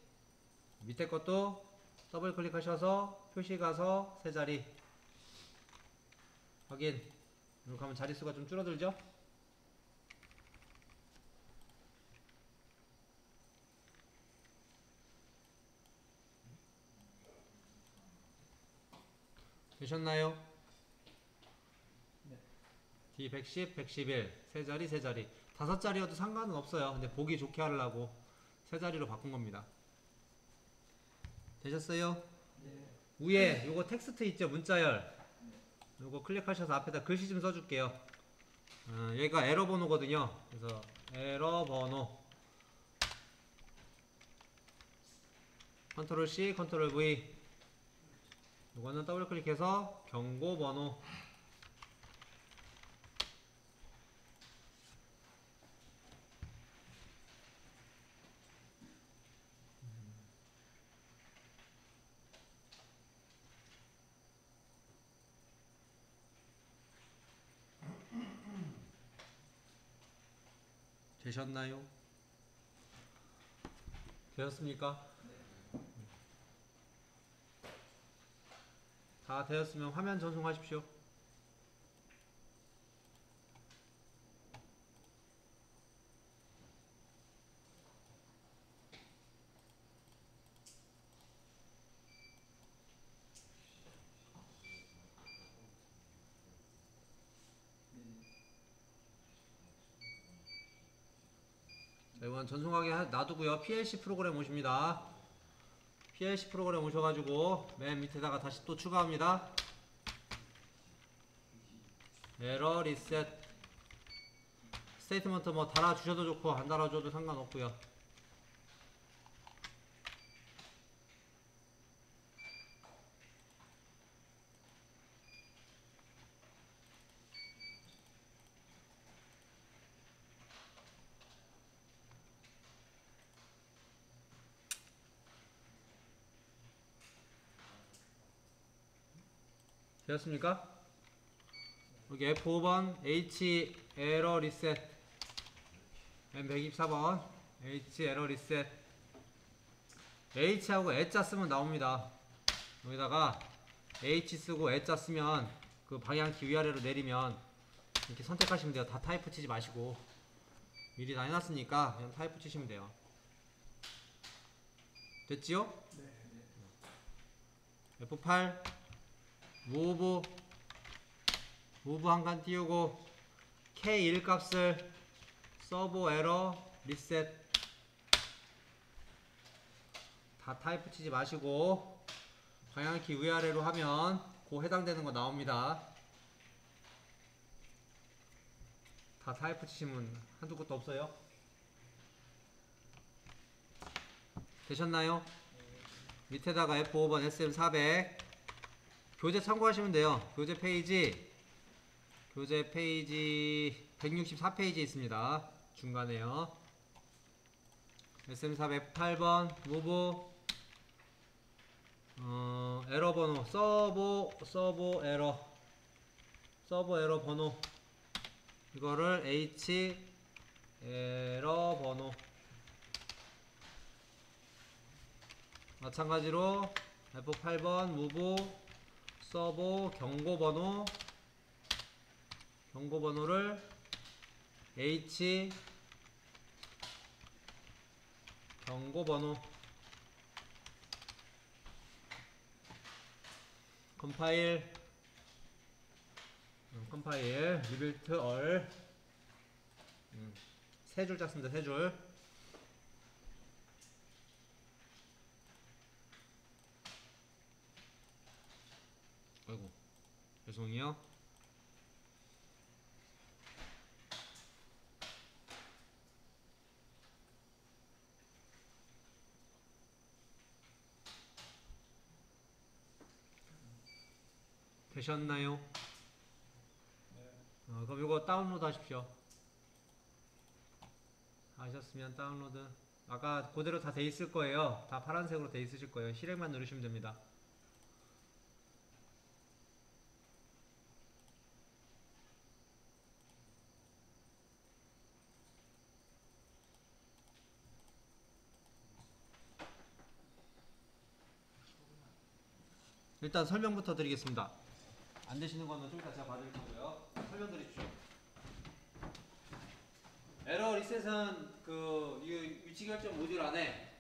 밑에 것도 더블 클릭하셔서 표시 가서 3자리 확인. 이렇게 하면 자릿수가 좀 줄어들죠? 되셨나요? 네. D110, 111 3자리 5자리여도 상관은 없어요. 근데 보기 좋게 하려고 3자리로 바꾼 겁니다. 되셨어요? 네. 위에 요거 텍스트 있죠? 문자열 요거 클릭하셔서 앞에다 글씨 좀 써줄게요. 여기가 에러 번호거든요. 그래서 에러 번호 컨트롤 C, 컨트롤 V 요거는 더블 클릭해서 경고 번호 되셨나요? 되셨습니까? 다 되었으면 화면 전송하십시오. 자, 이건 전송하게 놔두고요. PLC 프로그램 오십니다. PLC 프로그램 오셔가지고 맨 밑에다가 다시 또 추가합니다. 에러 리셋 스테이트먼트 뭐 달아주셔도 좋고 안 달아줘도 상관없고요. 되었습니까? 여기 F5번 H 에러 리셋 M124번 H 에러 리셋 H하고 E자 쓰면 나옵니다. 여기다가 H 쓰고 E자 쓰면 그 방향키 위아래로 내리면 이렇게 선택하시면 돼요. 다 타이프 치지 마시고 미리 다 해놨으니까 그냥 타이프 치시면 돼요. 됐지요? 네. F8 무브 한 칸 띄우고 K1 값을 서버 에러 리셋 다 타이프 치지 마시고 방향키 위아래로 하면 그 해당되는 거 나옵니다. 다 타이프 치시면 한두 것도 없어요. 되셨나요? 밑에다가 F5번 SM400 교재 참고하시면 돼요. 교재 페이지 164페이지 있습니다. 중간에요. SM408번 무브 에러 번호 서버 에러 번호 이거를 H 에러 번호 마찬가지로 F8번 무브 서버 경고번호를 H 경고번호 컴파일 리빌트 얼 세 줄 짰습니다. 세 줄. 아이고 죄송해요. 되셨나요? 그럼 이거 다운로드 하십시오. 하셨으면 다운로드. 아까 그대로 다 돼 있을 거예요. 다 파란색으로 돼 있으실 거예요. 실행만 누르시면 됩니다. 일단 설명부터 드리겠습니다. 안 되시는 거는 좀 이따 제가 봐드릴 거고요. 설명 드리십시오. 에러 리셋은 그 위치 결정 모듈 안에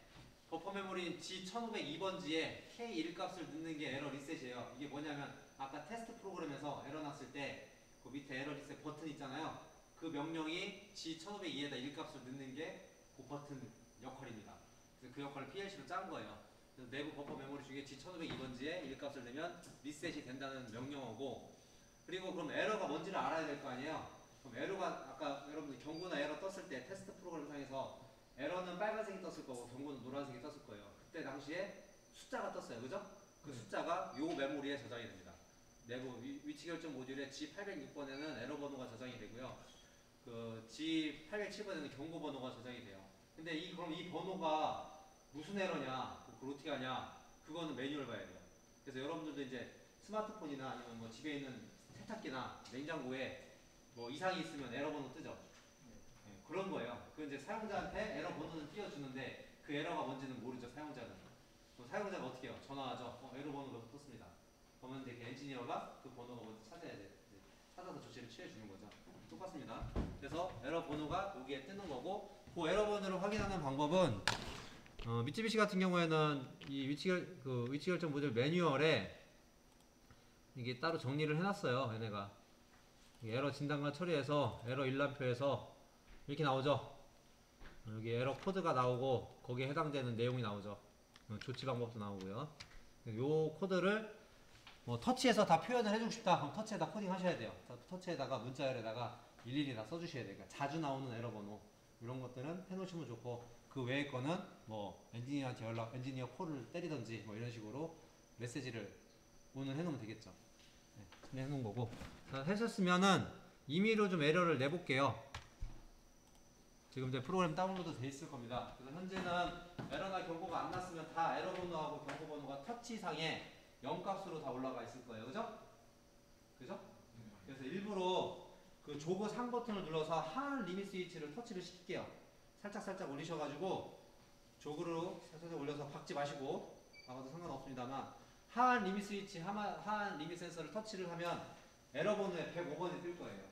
버퍼 메모리인 G1502번지에 K1 값을 넣는 게 에러 리셋이에요. 이게 뭐냐면 아까 테스트 프로그램에서 에러 났을 때 그 밑에 에러 리셋 버튼 있잖아요. 그 명령이 G1502에다 1값을 넣는 게 그 버튼 역할입니다. 그래서 그 역할을 PLC로 짠 거예요. 그래서 내부 버퍼 메모리 중에 G1502번지에 1값을 넣으면 리셋이 된다는 명령어고, 그리고 그럼 에러가 뭔지를 알아야 될 거 아니에요. 그럼 에러가 아까 여러분들 경고나 에러 떴을 때 테스트 프로그램 상에서 에러는 빨간색이 떴을 거고 경고는 노란색이 떴을 거예요. 그때 당시에 숫자가 떴어요. 그죠? 그 숫자가 요 메모리에 저장이 됩니다. 내부 위치 결정 모듈에 G806번에는 에러 번호가 저장이 되고요. 그 G807번에는 경고 번호가 저장이 돼요. 근데 그럼 이 번호가 무슨 에러냐, 그루티가냐, 그거는 매뉴얼 봐야 돼요. 그래서 여러분들도 이제 스마트폰이나 아니면 뭐 집에 있는 세탁기나 냉장고에 뭐 이상이 있으면 에러 번호 뜨죠. 네, 그런 거예요. 그 이제 사용자한테 에러 번호는 띄워주는데 그 에러가 뭔지는 모르죠, 사용자는. 그럼 사용자가 어떻게 해요? 전화하죠. 에러 번호가 떴습니다. 그러면 이제 엔지니어가 그 번호가 뭔지 찾아야 돼. 찾아서 조치를 취해주는 거죠. 똑같습니다. 그래서 에러 번호가 여기에 뜨는 거고, 그 에러 번호를 확인하는 방법은 미쯔비시 같은 경우에는 이 위치 결정 모듈 매뉴얼에 이게 따로 정리를 해놨어요. 얘네가 에러 진단과 처리해서 에러 일람표에서 이렇게 나오죠. 여기 에러 코드가 나오고 거기에 해당되는 내용이 나오죠. 조치 방법도 나오고요. 요 코드를 뭐 터치해서 다 표현을 해주고 싶다 그럼 터치에다 코딩 하셔야 돼요. 터치에다가 문자열에다가 일일이 다 써주셔야 돼요. 그러니까 자주 나오는 에러 번호 이런 것들은 해놓으시면 좋고, 그 외의 거는 뭐 엔지니어한테 엔지니어 콜을 때리던지 뭐 이런 식으로 메시지를 오늘 해놓으면 되겠죠. 네, 해놓은 거고. 자, 하셨으면은 임의로 좀 에러를 내볼게요. 지금 이제 프로그램 다운로드 돼 있을 겁니다. 그래서 현재는 에러나 경고가 안 났으면 다 에러 번호하고 경고 번호가 터치상에 0값으로 다 올라가 있을 거예요. 그죠? 그죠? 그래서 일부러 그 조그 상 버튼을 눌러서 하한 리밋 스위치를 터치를 시킬게요. 살짝 올리셔가지고 조그로 살짝 올려서 박지 마시고 박아도 상관없습니다만, 하한 리밋 스위치, 하한 리밋 센서를 터치를 하면 에러 번호에 105번이 뜰 거예요.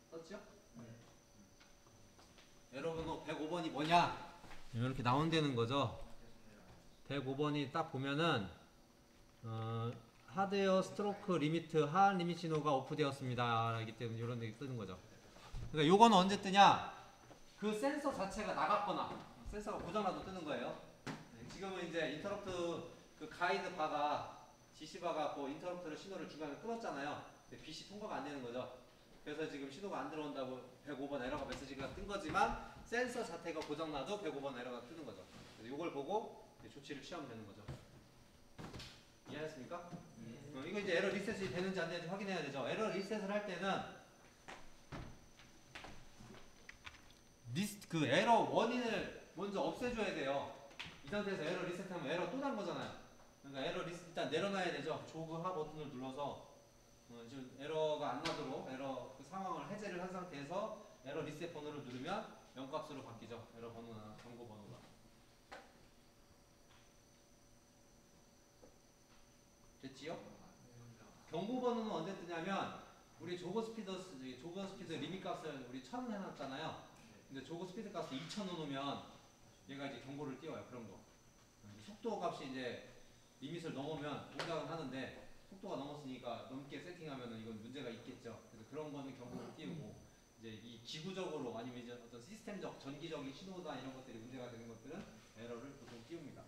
떴죠? 네. 에러 번호 105번이 뭐냐? 이렇게 나온다는 거죠. 105번이 딱 보면은 하드웨어 스트로크 리미트 하한 리밋 신호가 오프되었습니다. 이기 때문에 이런 데 뜨는 거죠. 그러니까 요거는 언제 뜨냐? 그 센서 자체가 나갔거나 센서가 고장나도 뜨는 거예요. 지금은 이제 인터럽트 그 가이드 바가 GC 바가 그 인터럽트를 신호를 중간에 끊었잖아요. 근데 BC 통과가 안 되는 거죠. 그래서 지금 신호가 안 들어온다고 105번 에러가 메시지가 뜬 거지만 센서 자체가 고장나도 105번 에러가 뜨는 거죠. 그래서 이걸 보고 조치를 취하면 되는 거죠. 이해하셨습니까? 이거 이제 에러 리셋이 되는지 안 되는지 확인해야 되죠. 에러 리셋을 할 때는 그 에러 원인을 먼저 없애줘야 돼요. 이 상태에서 에러 리셋하면 에러 또 난 거잖아요. 그러니까 에러 리스트 일단 내려놔야 되죠. 조그 하 버튼을 눌러서 지금 에러가 안 나도록 에러 그 상황을 해제를 한 상태에서 에러 리셋 번호를 누르면 0값으로 바뀌죠. 에러 번호나 경고 번호가. 됐지요? 경고 번호는 언제 뜨냐면 우리 조거 스피드 리밋 값을 우리 1000 해놨잖아요. 근데 조거 스피드 값을 2000 해놓으면 얘가 이제 경고를 띄워요. 그런 거. 속도 값이 이제 리밋을 넘으면 동작은 하는데 속도가 넘었으니까 넘게 세팅하면은 이건 문제가 있겠죠. 그래서 그런 거는 경고를 띄우고 이제 이 기구적으로 아니면 이제 어떤 시스템적 전기적인 신호나 이런 것들이 문제가 되는 것들은 에러를 보통 띄웁니다.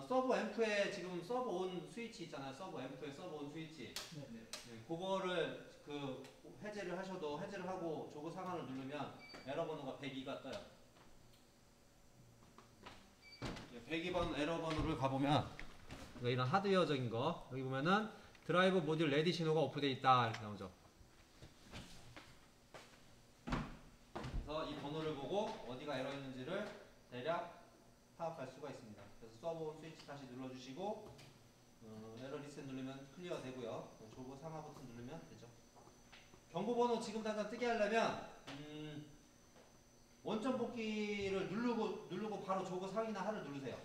서브 앰프에 지금 서브 온 스위치 있잖아요. 서브 앰프에 서브 온 스위치. 네, 그거를 그 해제를 하셔도 해제를 하고 조그 상한을 누르면 에러 번호가 102가 떠요. 102번 에러 번호를 가보면 이런 하드웨어적인 거 여기 보면은 드라이브 모듈 레디 신호가 오프되어 있다 이렇게 나오죠. 그래서 이 번호를 보고 어디가 에러 있는지를 대략 파악할 수가 있습니다. 그래서 서브 온 스위치 다시 눌러주시고 에러 리셋 누르면 클리어 되고요. 조그 상하 버튼 누르면 되죠. 경고 번호 지금 당장 뜨게 하려면 원점 복귀를 누르고 바로 조그 상이나 하를 누르세요.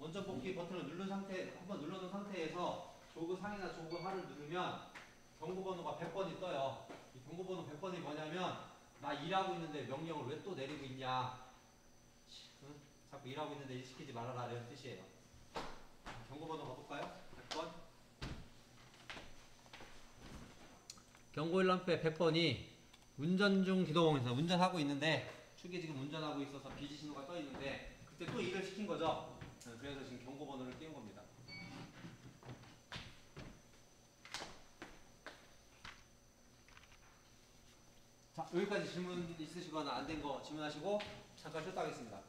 원점 복귀 버튼을 한번 눌러놓은 상태에서 조그 상이나 조그 하를 누르면 경고 번호가 100번이 떠요. 이 경고 번호 100번이 뭐냐면 나 일하고 있는데 명령을 왜 또 내리고 있냐. 응? 자꾸 일하고 있는데 일 시키지 말아라 이런 뜻이에요. 경고 번호 가볼까요? 100번. 경고 일람프의 100번이 운전 중 기도봉에서 운전하고 있는데 축이 지금 운전하고 있어서 비지 신호가 떠 있는데 그때 또 일을 시킨 거죠. 그래서 지금 경고 번호를 띄운 겁니다. 자, 여기까지 질문 있으시거나 안 된 거 질문하시고 잠깐 쉬었다 하겠습니다.